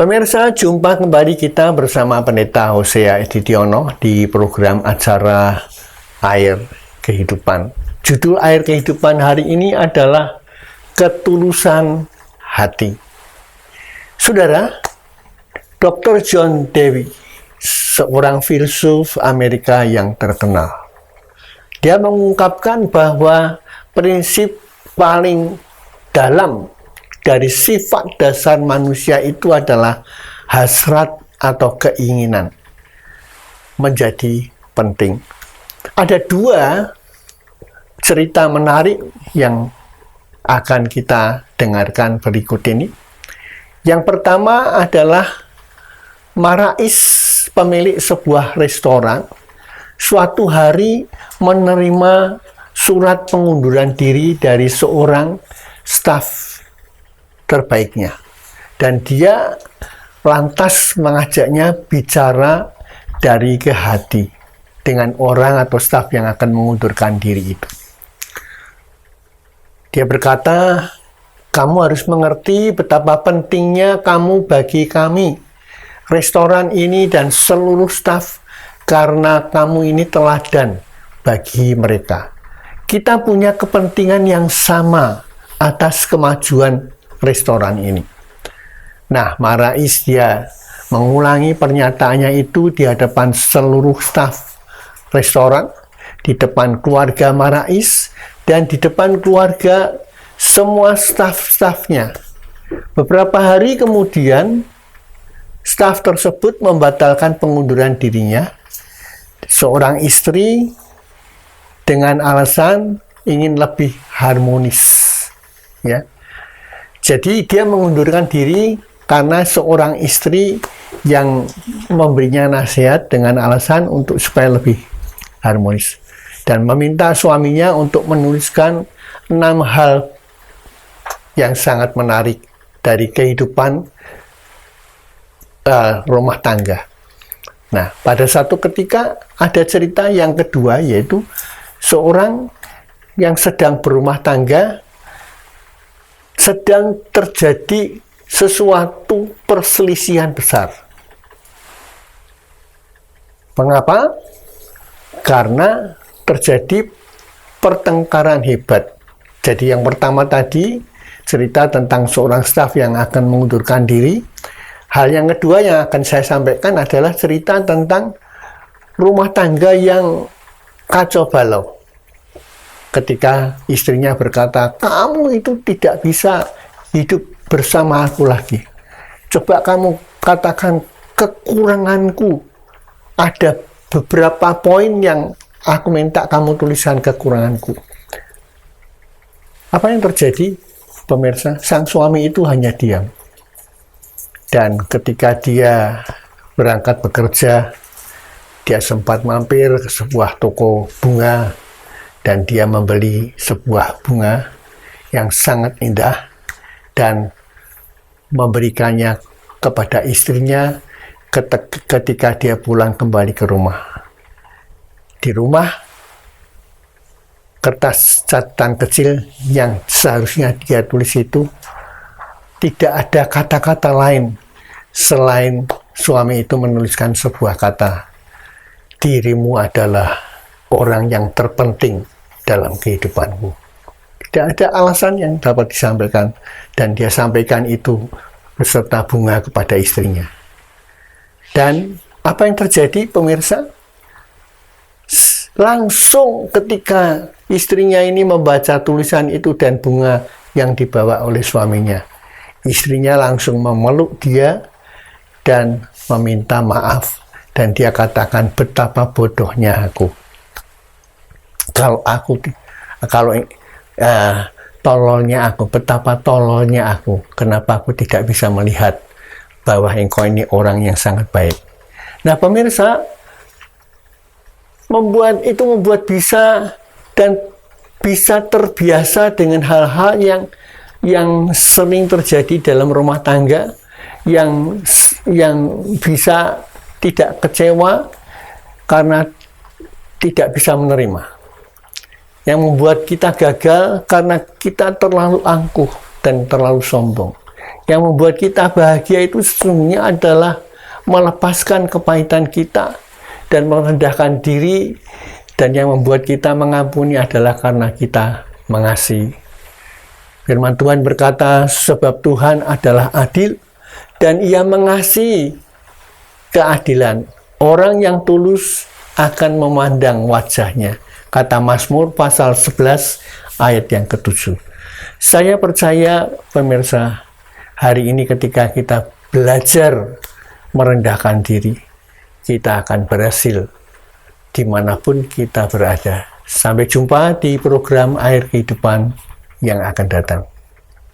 Pemirsa, jumpa kembali kita bersama Pendeta Hosea Edidiono di program acara Air Kehidupan. Judul Air Kehidupan hari ini adalah Ketulusan Hati. Saudara, Dr. John Dewey, seorang filsuf Amerika yang terkenal, dia mengungkapkan bahwa prinsip paling dalam dari sifat dasar manusia itu adalah hasrat atau keinginan menjadi penting. Ada dua cerita menarik yang akan kita dengarkan berikut ini. Yang pertama adalah Marais, pemilik sebuah restoran, suatu hari menerima surat pengunduran diri dari seorang staf terbaiknya, dan dia lantas mengajaknya bicara dari ke hati dengan orang atau staf yang akan mengundurkan diri itu. Dia berkata, "Kamu harus mengerti betapa pentingnya kamu bagi kami, restoran ini dan seluruh staf, karena kamu ini teladan bagi mereka. Kita punya kepentingan yang sama atas kemajuan restoran ini." Nah, Marais dia mengulangi pernyataannya itu di hadapan seluruh staf restoran, di depan keluarga Marais, dan di depan keluarga semua staf-stafnya. Beberapa hari kemudian, staf tersebut membatalkan pengunduran dirinya. Seorang istri dengan alasan ingin lebih harmonis, ya. Jadi dia mengundurkan diri karena seorang istri yang memberinya nasihat dengan alasan untuk supaya lebih harmonis, dan meminta suaminya untuk menuliskan 6 hal yang sangat menarik dari kehidupan rumah tangga. Nah, pada satu ketika ada cerita yang kedua, yaitu seorang yang sedang berumah tangga, sedang terjadi sesuatu perselisihan besar. Mengapa? Karena terjadi pertengkaran hebat. Jadi yang pertama tadi cerita tentang seorang staf yang akan mengundurkan diri. Hal yang kedua yang akan saya sampaikan adalah cerita tentang rumah tangga yang kacau balau. Ketika istrinya berkata, "Kamu itu tidak bisa hidup bersama aku lagi. Coba kamu katakan kekuranganku. Ada beberapa poin yang aku minta kamu tuliskan kekuranganku." Apa yang terjadi, pemirsa? Sang suami itu hanya diam. Dan ketika dia berangkat bekerja, dia sempat mampir ke sebuah toko bunga, dan dia membeli sebuah bunga yang sangat indah dan memberikannya kepada istrinya ketika dia pulang kembali ke rumah. Di rumah, kertas catatan kecil yang seharusnya dia tulis itu tidak ada kata-kata lain selain suami itu menuliskan sebuah kata, "Dirimu adalah orang yang terpenting dalam kehidupanmu." Tidak ada alasan yang dapat disampaikan, dan dia sampaikan itu beserta bunga kepada istrinya. Dan apa yang terjadi, pemirsa? Langsung ketika istrinya ini membaca tulisan itu dan bunga yang dibawa oleh suaminya, istrinya langsung memeluk dia dan meminta maaf, dan dia katakan, "Betapa bodohnya aku. Tololnya aku, betapa tololnya aku. Kenapa aku tidak bisa melihat bahwa engkau ini orang yang sangat baik." Nah, pemirsa, membuat bisa terbiasa dengan hal-hal yang sering terjadi dalam rumah tangga, yang bisa tidak kecewa karena tidak bisa menerima, yang membuat kita gagal karena kita terlalu angkuh dan terlalu sombong, Yang membuat kita bahagia itu sesungguhnya adalah melepaskan kepahitan kita dan merendahkan diri, dan yang membuat kita mengampuni adalah karena kita mengasihi. Firman Tuhan berkata, sebab Tuhan adalah adil dan Ia mengasihi keadilan. Orang yang tulus akan memandang wajahnya. Kata Mazmur pasal 11 ayat yang ke-7. Saya percaya pemirsa, hari ini ketika kita belajar merendahkan diri, kita akan berhasil dimanapun kita berada. Sampai jumpa di program Air Kehidupan yang akan datang.